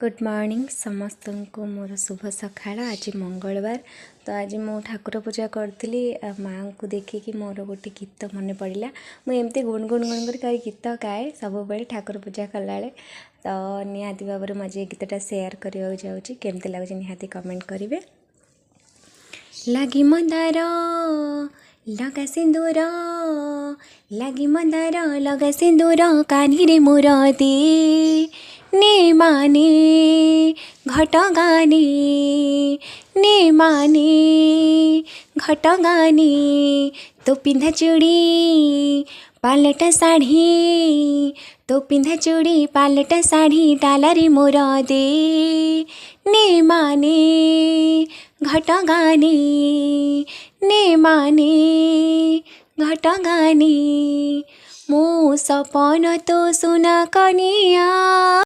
Good morning समस्त को मोर शुभ सकाळ। आज मंगलवार तो आज मु ठाकुर पूजा करी माँ को देखिकी मोर गोटे गीत मन पड़ा मुझे गुण गुण गुण कर गीत गाए सब बेले ठाकुर पूजा कला तो निहाती भाव में मुझे गीतटा सेयार करने जाऊँगी केमती लगुच निहाती कमेंट करेंगे। लगी मंदार लगा सिंदूर लगी मंदार लगा सिंदूर कानी रे मोर दे ने माने घट गाने ने माने घट गाने तो पिंधा चूड़ी पालटा साड़ी तो पिंधा चूड़ी पालटा साड़ी डालारी मोर दे ने माने घट गाने ने माने घट गाने मो सपन तो सुना कनिया।